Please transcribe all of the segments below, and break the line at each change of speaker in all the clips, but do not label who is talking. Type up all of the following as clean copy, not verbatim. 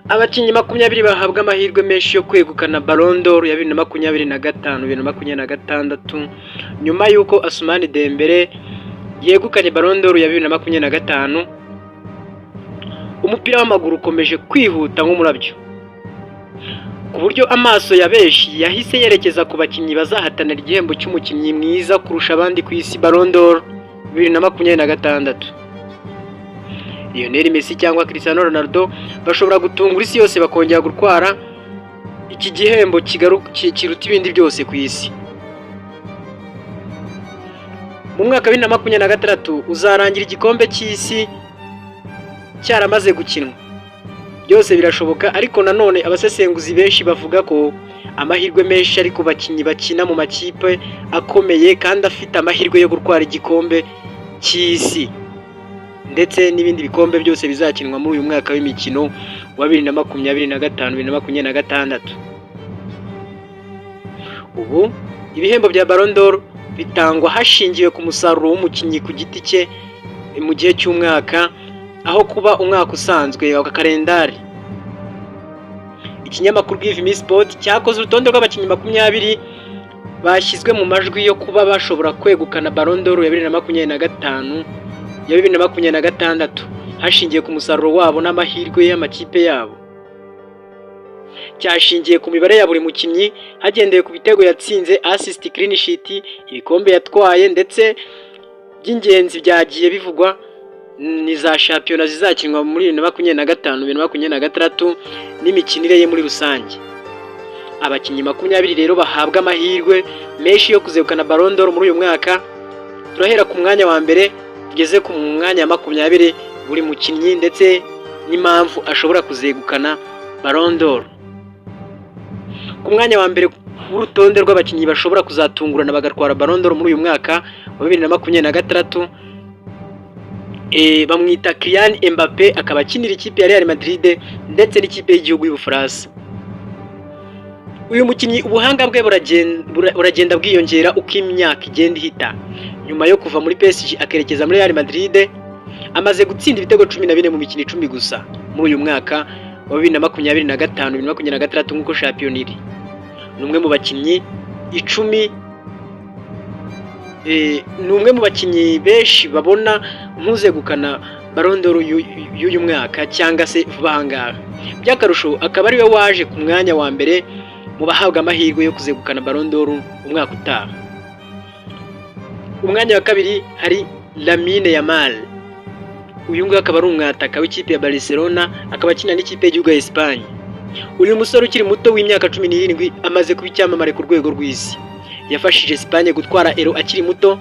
Abakinnyi 20 bahabwa amahirwe menshi yo kwegukana Ballon d'Or ya 2025 2026 nyuma y'uko Ousmane Dembele yegukanye Ballon d'Or ya 2025. Umupira w'amaguru ukomeje kwihuta nk'umurabyo ku buryo amaso ya benshi yahise yerekeza ku bakinnyi bazahatanira igihembo cy'umukinnyi mwiza kurusha abandi ku isi Ballon d'Or 2026. Lionel Messi cyangwa Cristiano Ronaldo bashobora gutungura isi yose bakongera gutwara iki gihembo kiruta ibindi byose ku isi. Mu mwaka wa 2026 uzarangira igikombe cy'isi cyaramaze gukinwa. Byose birashoboka, ariko nanone abasesenguzi benshi bavuga ko amahirwe menshi ari ku bakinnyi bakina mu makipe akomeye kandi afite amahirwe yo gutwara igikombe cy'isi ndetse n'ibindi bikombe byose bizakinwa muri uyu mwaka w'imikino wa 2025-2026. Ubu ibihembo bya Ballon d'Or bitangwa hashingiwe ku musaruro w'umukinnyi ku giti cye mu gihe cy'umwaka, aho kuba umwaka usanzwe wa kalendari. Ikinyamakuru Give Me Sport cyakoze urutonde rw'abakinnyi 20 bashyizwe mu majwi yo kuba bashobora kwegukana Ballon d'Or ya 2025 ya 2026 hashingiye ku musaruro wabo n'amahirwe y'amakipe yabo. Cyashingiye ku mibare ya buri mukinnyi hagendeye ku bitego yatsinze, assist, clean sheet, ibikombe yatwaye, ndetse by'ingenzi byagiye bivugwa ni za shampiyona zizakinwa muri 2025-2026 n'imikinire ye muri rusange. Abakinnyi 20 rero bahabwa amahirwe menshi yo kuzegukana Ballon d'Or muri uyu mwaka. Turahera ku mwanya wa mbere tugeze ku mwanya wa 20 buri mukinnyi ndetse n'impamvu ashobora kuzegukana Ballon d'Or. Ku mwanya wa mbere w'urutonde rw'abakinnyi bashobora kuzatungurana bagatwara Ballon d'Or muri uyu mwaka wa 2026 bamwita Kylian Mbappé, akaba akinira ikipe ya Real Madrid ndetse n'ikipe y'igihugu y'Ubufaransa. Uyu mukinnyi ubuhanga bwe buragenda bwiyongera uko imyaka igenda ihita. Nyuma yo kuva muri PSG akerekeza muri Real Madrid, amaze gutsinda ibitego 14 mu mikino 10 gusa muri uyu mwaka wa 2025-2026 nk'uko shampiyona iri. Ni umwe mu bakinnyi 10 ni umwe mu bakinnyi benshi babona mpuzegukana Ballon d'Or y'uyu mwaka cyangwa se vangaha. By'akarusho akaba ariwe waje ku mwanya wa mbere mu bahabwa amahirwe yo kuzegukana Ballon d'Or umwaka utaha. Umwanya wa kabiri hari Lamine Yamal. Uyu nguyu akaba ari umwataka w'ikipe ya Barcelona, akaba akina n'ikipe y'igihugu ya Espagne. Uyu musore ukiri muto w'imyaka 17 amaze kuba icyamamare ku rwego rw'isi. Yafashije Espagne gutwara Euro akiri muto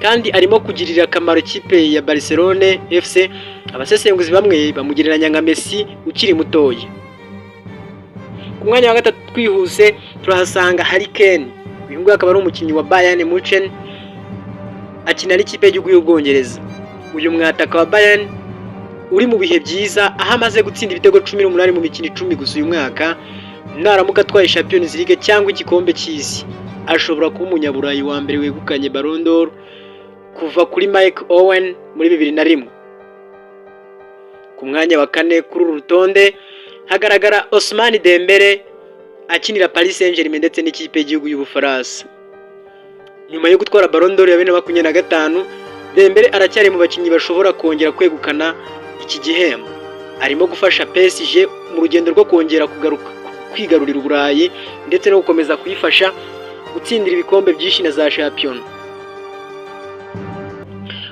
kandi arimo kugirira akamaro ikipe ya Barcelona FC. Abasesenguzi bamwe bamugereranya nka Messi ukiri mutoya. Ku mwanya wa gatatu twihuse turahasanga Harry Kane. Uyu nguyu akaba ari umukinnyi wa Bayern Munchen, akina n'ikipe y'igihugu y'Ubwongereza. Uyu mwataka wa Bayern uri mu bihe byiza, aho amaze gutsinda ibitego 18 mu mikino 10 gusa uyu mwaka. Naramuka atwaye Champions League cyangwa igikombe cy'isi, ashobora kuba umunyaburayi wa mbere wegukanye Ballon d'Or kuva kuri Mike Owen muri 2001. Ku mwanya wa kane kuri uru rutonde hagaragara Ousmane Dembele akinira Paris Saint-Germain ndetse n'ikipe y'igihugu y'Ubufaransa. Nyuma yo gutwara Ballon d'Or ya 2025, Dembele aracyari mu bakinnyi bashobora kongera kwegukana iki gihembo. Arimo gufasha PSG mu rugendo rwo kongera kwigarurira Uburayi ndetse no gukomeza kuyifasha gutsindira ibikombe byinshi na za shampiyona.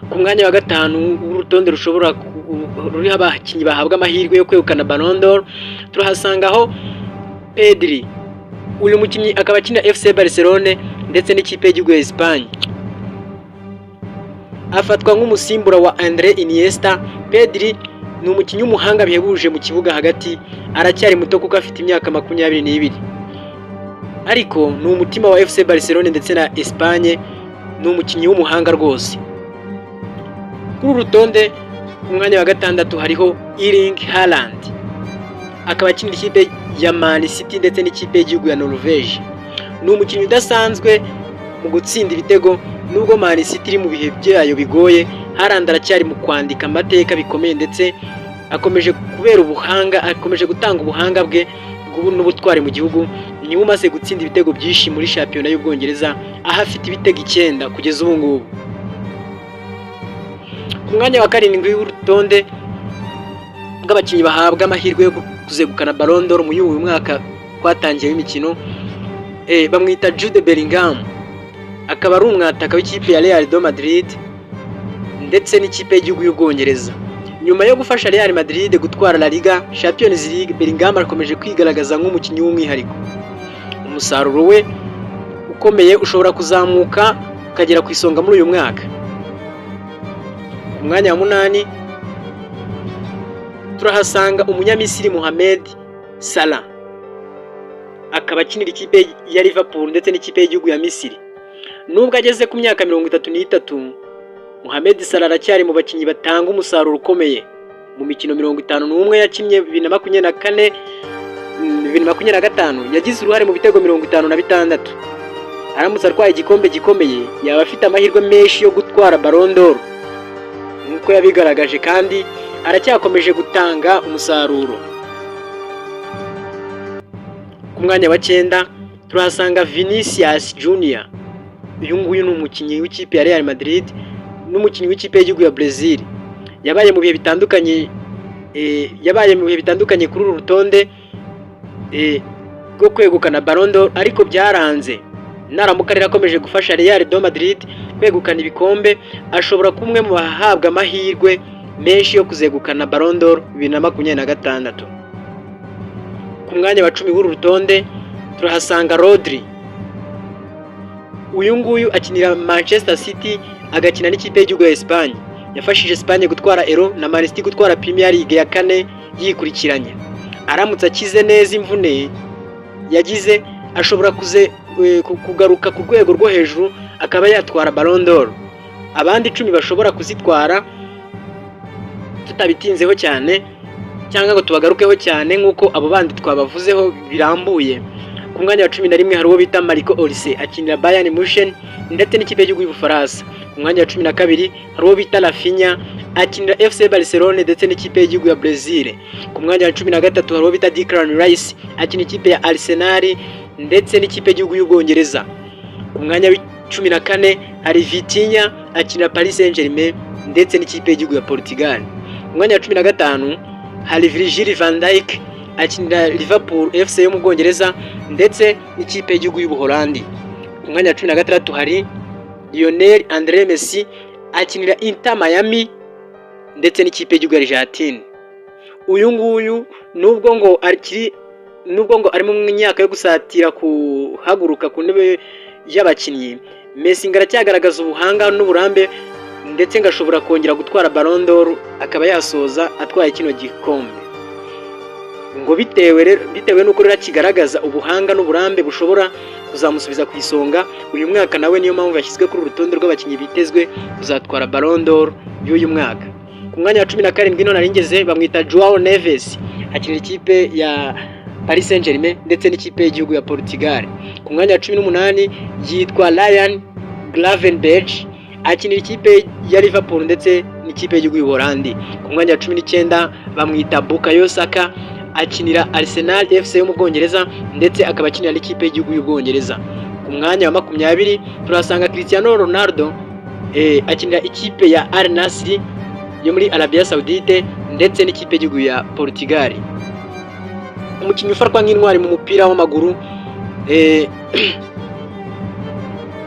Ku mwanya wa gatanu w'urutonde ruriho abakinnyi bahabwa amahirwe yo kwegukana Ballon d'Or turahasangaho Pedri. Uyu mukinnyi akaba akina FC Barcelona ndetse n'ikipe y'igihugu ya Espagne. Afatwa nk'umusimbura wa André Iniesta. Pedri ni umukinnyi w'umuhanga bihebuje mu kibuga hagati, aracyari muto kuko afite imyaka 22, ariko ni umutima wa FC Barcelona ndetse na Espagne. Ni umukinnyi w'umuhanga rwose. Kuri uru rutonde ku mwanya wa gatandatu hariho Erling Haaland, akaba akinira ikipe ya Man City ndetse n'ikipe y'igihugu ya Norvège. Ni umukinnyi udasanzwe mu gutsinda ibitego. Nubwo Man City iri mu bihe byayo bigoye, Haaland aracyari mu kwandika amateka bikomeye ndetse akomeje kubera ubuhanga, akomeje gutanga ubuhanga bwe n'ubutwari mu gihugu. Niwe umaze gutsinda ibitego byinshi muri shampiyona y'Ubwongereza, aho afite ibitego 9 kugeza ubu ngubu. Ku mwanya wa 7 w'urutonde bw'abakinnyi bahabwa amahirwe yo kuzegukana Ballon d'Or muri uyu mwaka twatangiye w'imikino, bamwita Jude Bellingham, akaba ari umwataka w'ikipe ya Real de Madrid ndetse n'ikipe y'igihugu y'Ubwongereza. Nyuma yo gufasha Real Madrid gutwara La Liga, Champions League, Bellingham arakomeje kwigaragaza nk'umukinnyi w'umwihariko. Umusaruro we ukomeye ushobora kuzamuka ukagera ku isonga muri uyu mwaka. Ku mwanya wa 8 turahasanga umunyamisiri Mohamed Salah, akaba akinira ikipe ya Liverpool ndetse n'ikipe y'igihugu ya Misiri. Nubwo ageze ku myaka 33, Mohamed Salah aracyari mu bakinnyi batanga umusaruro ukomeye. Mu mikino 51 yakinnye 2024 2025 yagize uruhare mu bitego 56. Aramutse atwaye igikombe gikomeye, yaba afite amahirwe menshi yo gutwara Ballon d'Or nk'uko yabigaragaje, kandi aracyakomeje gutanga umusaruro. Ku mwanya wa 9 turahasanga Vinicius Junior. Uyu nguyu ni umukinnyi w'ikipe ya Real Madrid n'umukinnyi w'ikipe y'igihugu ya Brazil. Yabaye mu bihe bitandukanye kuri uru rutonde rwo kwegukana Ballon d'Or, ariko byaranze. Naramuka rero akomeje gufasha Real de Madrid kwegukana ibikombe, ashobora kumwe mu bahabwa amahirwe menshi yo kuzegukana Ballon d'Or 2026. Ku mwanya wa 10 w'uru rutonde turahasanga Rodri. Uyu nguyu akinira Manchester City, agakina n'ikipe y'igihugu ya Espagne. Yafashije Espagne gutwara Euro na Man City gutwara Premier League ya 4 yikurikiranye. Aramutse akize neza imvune yagize, ashobora kugaruka ku rwego rwo hejuru akaba yatwara Ballon d'Or. Abandi 10 bashobora kuzitwara tutabitinzeho cyane cyangwa ngo tubagarukeho cyane nk'uko abo bandi twabavuzeho birambuye. Ku mwanya wa 11 hari uwo bita Marco Olise, akinira Bayern Munich ndetse n'ikipe y'igihugu y'Ubufaransa. Ku mwanya wa 12 hari uwo bita Rafinha, akinira FC Barcelona ndetse n'ikipe y'igihugu ya Brazil. Ku mwanya wa 13 hari uwo bita Declan Rice, akinira ikipe ya Arsenal ndetse n'ikipe y'igihugu y'Ubwongereza. Ku mwanya wa 14 hari Vitinha, akinira Paris Saint-Germain ndetse n'ikipe y'igihugu ya Portugal. Ku mwanya wa 15 hari Virgil van Dijk, akinira Liverpool FC yo mu Bwongereza ndetse n'ikipe y'igihugu y'Ubuholandi. Ku mwanya wa 16 hari Lionel André Messi, akinira Inter Miami ndetse n'ikipe y'igihugu ya Argentine. Uyu nguyu nubwo ngo ari mu myaka yo gusatira kuhaguruka ku ntebe y'abakinnyi, Messi ngaracyagaragaza ubuhanga n'uburambe ndetse ngashobora kongera gutwara Ballon d'Or akaba yasoza atwaye kino gikombe. Ngo bitewe n'uko rero kigaragaza ubuhanga n'uburambe bushobora kuzamusubiza ku isonga, uyu mwaka nawe niyo mpamvu yashyizwe kuri urutonde rw'abakinnyi bitezwe kuzatwara Ballon d'Or y'uyu mwaka. Ku mwanya wa 17 none naringeze bamwita Joao Neves, akinira ikipe ya Paris Saint-Germain ndetse n'ikipe y'igihugu ya Portugal. Ku mwanya wa 18 yitwa Ryan Gravenberch, akinira ikipe ya Liverpool ndetse n'ikipe y'igihugu y'Ubuholandi. Ku mwanya wa 19 bamwita Bukayo Saka, akinira Arsenal FC yo mu Bwongereza ndetse akaba akinira n'ikipe y'igihugu y'Ubwongereza. Ku mwanya wa 20 turasanga Cristiano Ronaldo, akinira ikipe ya Al Nassr yo muri Arabia Saudite ndetse n'ikipe y'igihugu ya Portugal. Umukinnyi ufatwa nk'intwari mu mupira w'amaguru,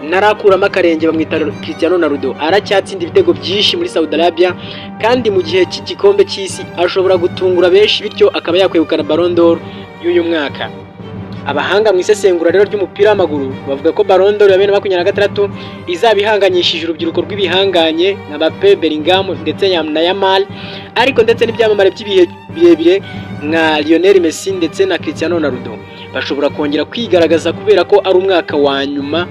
narakuramo akarenge bamwita Cristiano Ronaldo, aracyatsinda ibitego byinshi muri Saudi Arabia, kandi mu gihe cy'igikombe cy'isi ashobora gutungura benshi, bityo akaba yakwegukana Ballon d'Or y'uyu mwaka. Abahanga mu isesengura rero ry'umupira w'amaguru bavuga ko Ballon d'Or ya 2026 izaba ihanganyishije urubyiruko rw'ibihanganye nka Mbappe, Bellingham ndetse na Yamal, ariko ndetse n'ibyamamare by'ibihe birebire nka Lionel Messi ndetse na Cristiano Ronaldo bashobora kongera kwigaragaza kubera ko ari umwaka wa nyuma,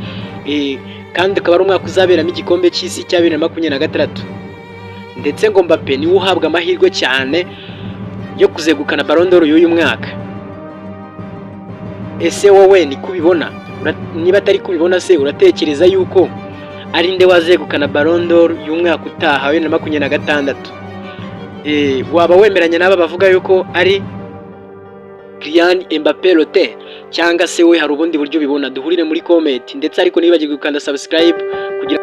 kandi akaba ari umwaka uzaberamo igikombe cy'isi cya 2026. Ndetse ngo Mbappe niwe uhabwa amahirwe cyane yo kuzegukana Ballon d'Or y'uyu mwaka. Ese wowe ni kubibona? Niba atari kubibona se uratekereza yuko ari nde wazegukana Ballon d'Or y'umwaka utaha 2026? waba wemeranya n'aba bavuga yuko ari Kylian Mbappé Lotte cyangwa se we hari ubundi buryo bibona? Duhurire muri comment, ndetse ariko nibagirwe gukanda subscribe kugira